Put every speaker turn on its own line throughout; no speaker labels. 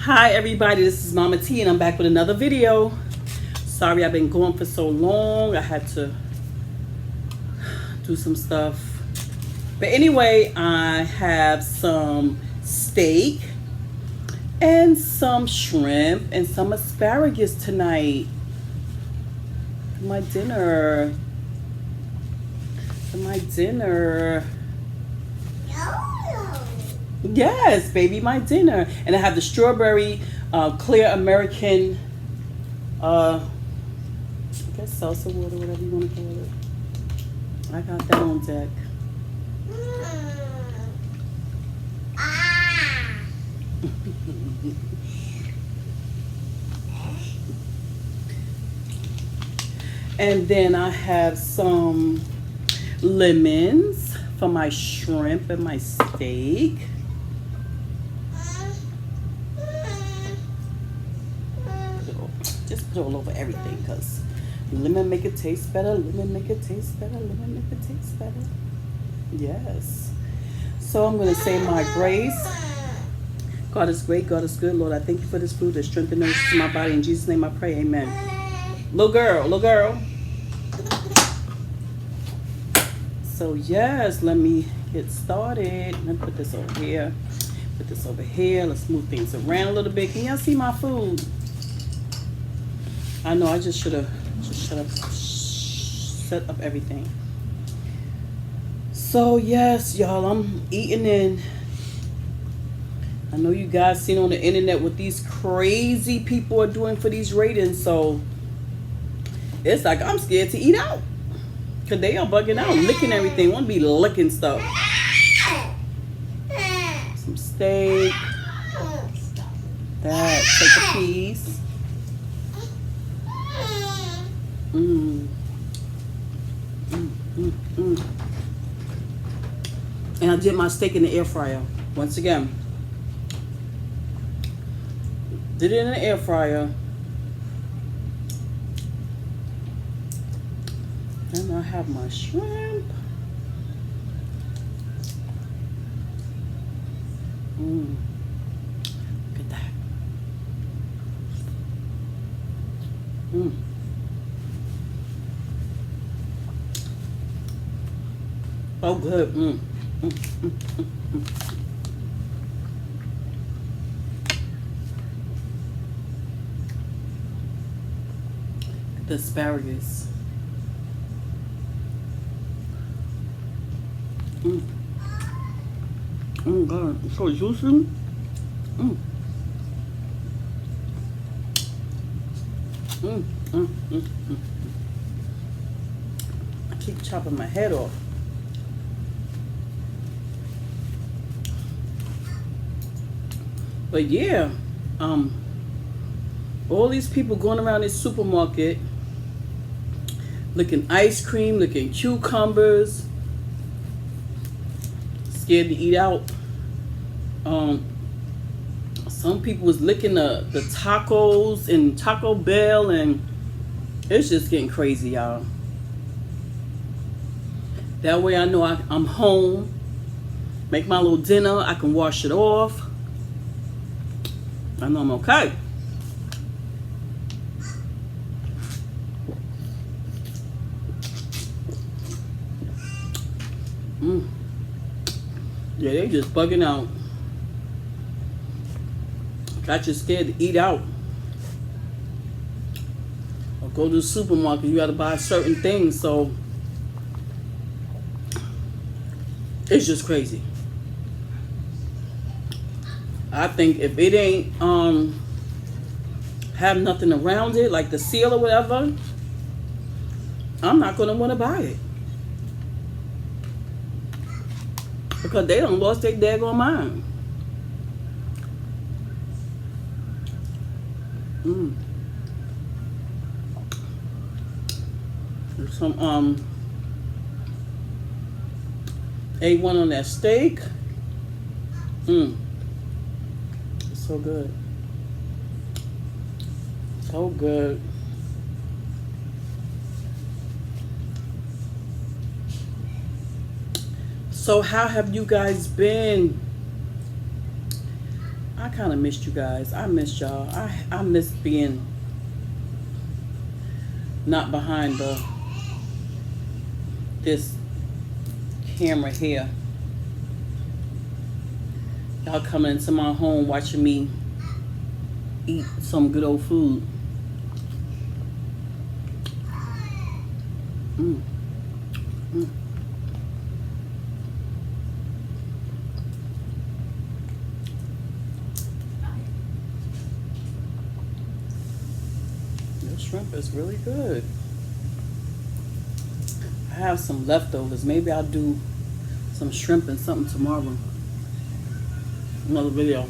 Hi everybody, this is Mama T and I'm back with another video. Sorry I've been gone for so long. I had to do some stuff. But anyway, I have some steak and some shrimp and some asparagus tonight for my dinner. Yes, baby, my dinner. And I have the strawberry clear American, I guess salsa water, whatever you want to call it. I got that on deck. And then I have some lemons for my shrimp and my steak. Just put it all over everything because lemon make it taste better. Lemon make it taste better. Lemon make it taste better. Yes. So I'm going to say my grace. God is great. God is good. Lord, I thank you for this food that strengthens my body. In Jesus' name I pray. Amen. Little girl. So yes, let me get started. Let me put this over here. Put this over here. Let's move things around a little bit. Can y'all see my food? I know I just should have set up everything. So yes, y'all, I'm eating in. I know you guys seen on the internet what these crazy people are doing for these ratings. So it's like I'm scared to eat out. Cause they are bugging out, licking everything. Want to be licking stuff. Some steak. That, take a piece. And I did my steak in the air fryer. Once again, did it in the air fryer. And I have my shrimp. Look at that. Oh, good. The asparagus. Oh God, it's so juicy. I keep chopping my head off. But yeah, all these people going around this supermarket looking ice cream, looking cucumbers, scared to eat out. Some people was licking the tacos in Taco Bell, and it's just getting crazy, y'all. That way I know I'm home, make my little dinner, I can wash it off. I know I'm okay. Yeah, they just bugging out. Got you scared to eat out. Or go to the supermarket, you gotta buy certain things, so it's just crazy. I think if it ain't have nothing around it, like the seal or whatever, I'm not gonna wanna buy it. Because they done lost their daggone mind. There's some A1 on that steak. It's so good. So good. So how have you guys been? I kind of missed you guys. I missed y'all. I miss being not behind this camera here. Y'all coming into my home watching me eat some good old food. Mm. Mm. The shrimp is really good. I have some leftovers. Maybe I'll do some shrimp and something tomorrow. Another video.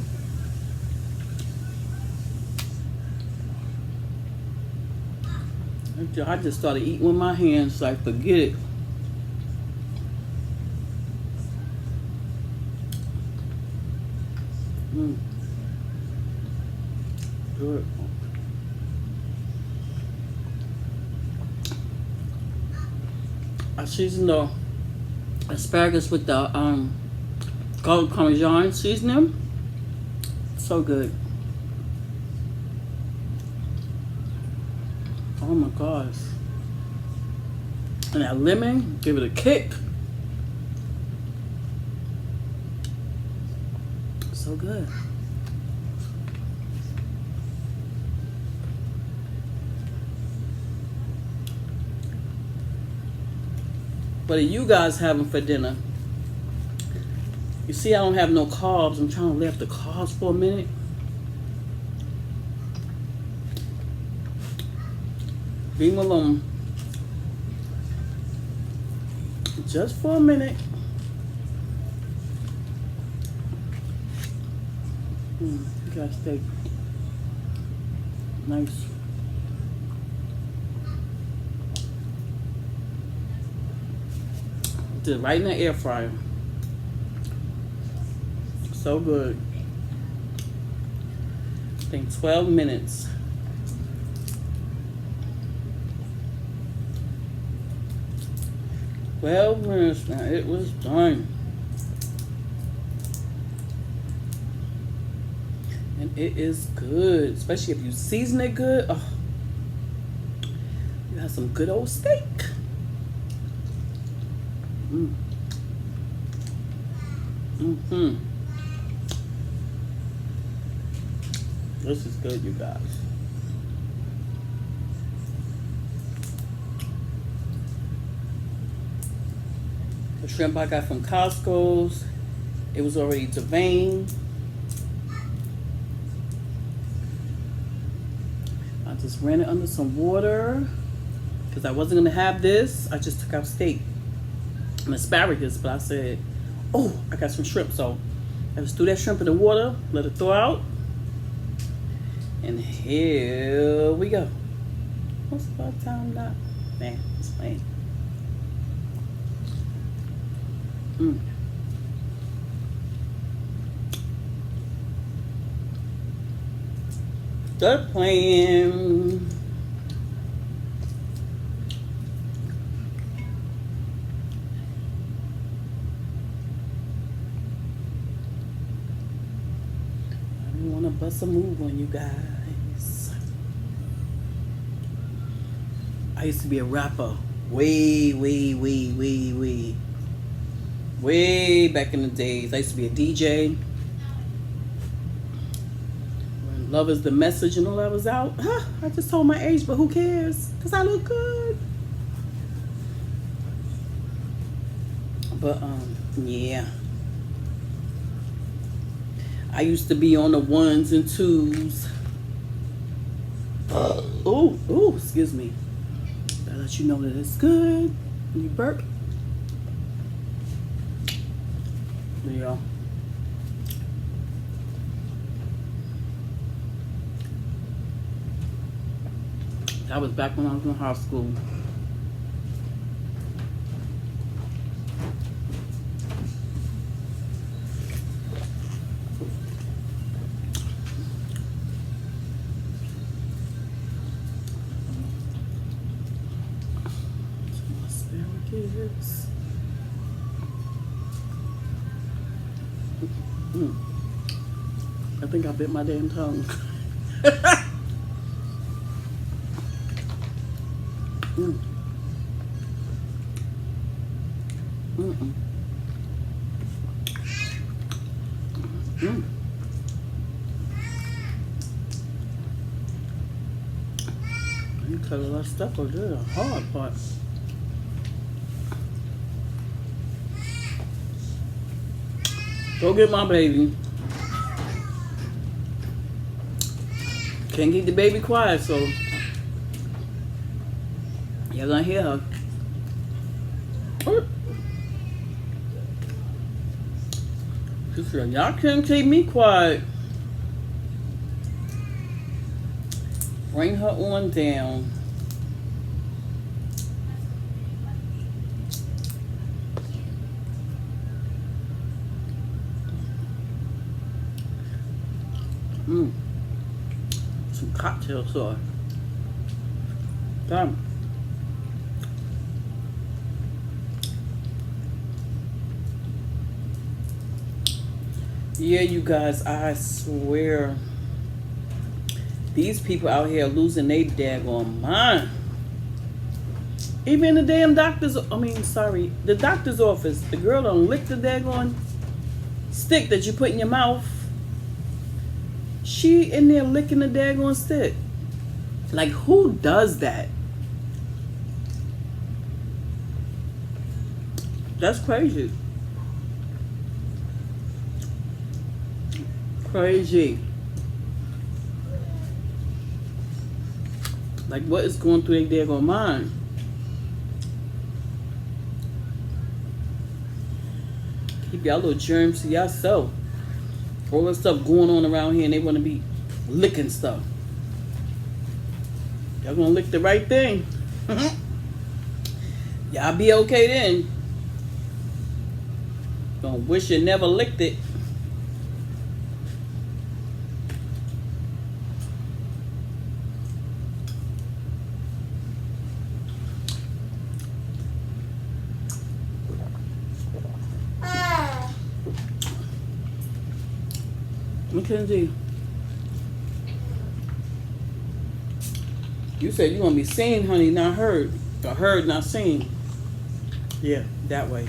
I just started eating with my hands, so I forget it. Good. I seasoned the asparagus with the garlic parmesan seasoning. So good. Oh my gosh. And that lemon, give it a kick. So good. What are you guys having for dinner? You see, I don't have no carbs. I'm trying to lay off the carbs for a minute. Leave me alone. Just for a minute. Got steak. Nice. Did it right in the air fryer. So good. I think 12 minutes. Well, minutes now. It was done. And it is good. Especially if you season it good. Oh, you have some good old steak. This is good, you guys. The shrimp I got from Costco's. It was already deveined. I just ran it under some water because I wasn't gonna have this. I just took out steak and asparagus, but I said, oh, I got some shrimp, so I just threw that shrimp in the water, let it thaw out, and here we go. What's about time now? Man, it's late. Good plan. Bust a move on you guys. I used to be a rapper way back in the days. I used to be a DJ. When Love Is the Message and all that was out, I just told my age, but who cares? Because I look good. But yeah. I used to be on the 1s and 2s. Oh, excuse me. I'll let you know that it's good. When you burp. There you go. That was back when I was in high school. think I bit my damn tongue. Mm. Mm-mm. Mm. You cut a lot of stuff over there, the hard part. Go get my baby. Can't keep the baby quiet, so you're gonna hear her. She said, y'all can't keep me quiet. Bring her on down. Some cocktail sauce. Damn. Yeah, you guys, I swear. These people out here are losing their daggone mind. Even in the damn doctor's, the doctor's office, the girl don't lick the daggone stick that you put in your mouth. She in there licking the daggone stick. Like, who does that? That's crazy. Crazy. Like, what is going through their daggone mind? Keep y'all little germs to yourself. All this stuff going on around here and they want to be licking stuff. Y'all gonna lick the right thing. Y'all be okay then. Gonna wish you never licked it. Mackenzie, you said you want to be seen, honey, not heard. Or heard, not seen. Yeah, that way.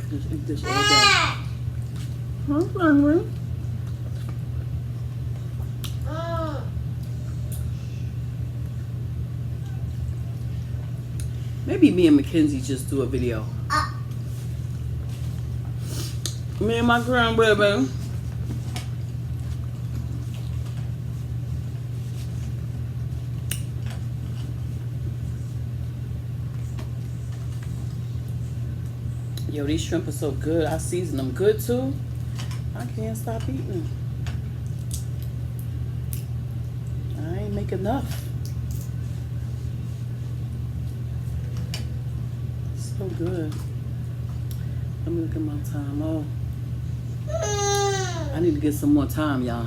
Just eat this all day. I'm hungry. Maybe me and Mackenzie just do a video. Me and my grandbaby. Yo, these shrimp are so good. I season them good too. I can't stop eating them. I ain't make enough. So good. Let me look at my time. Oh, I need to get some more time, y'all.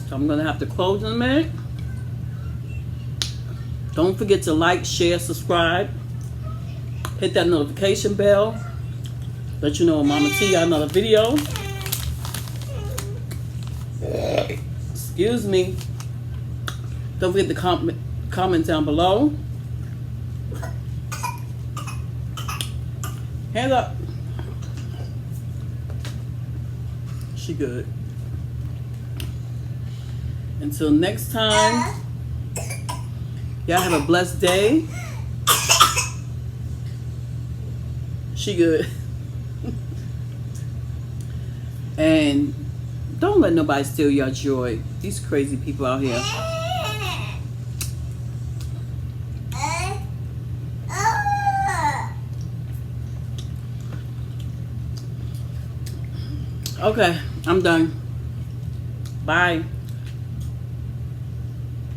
So I'm gonna have to close in a minute. Don't forget to like, share, subscribe. Hit that notification bell. Let you know when Mama T got another video. Excuse me. Don't forget to comment down below. Hands up. She good. Until next time. Y'all have a blessed day. She good. And don't let nobody steal your joy. These crazy people out here. Okay, I'm done. Bye.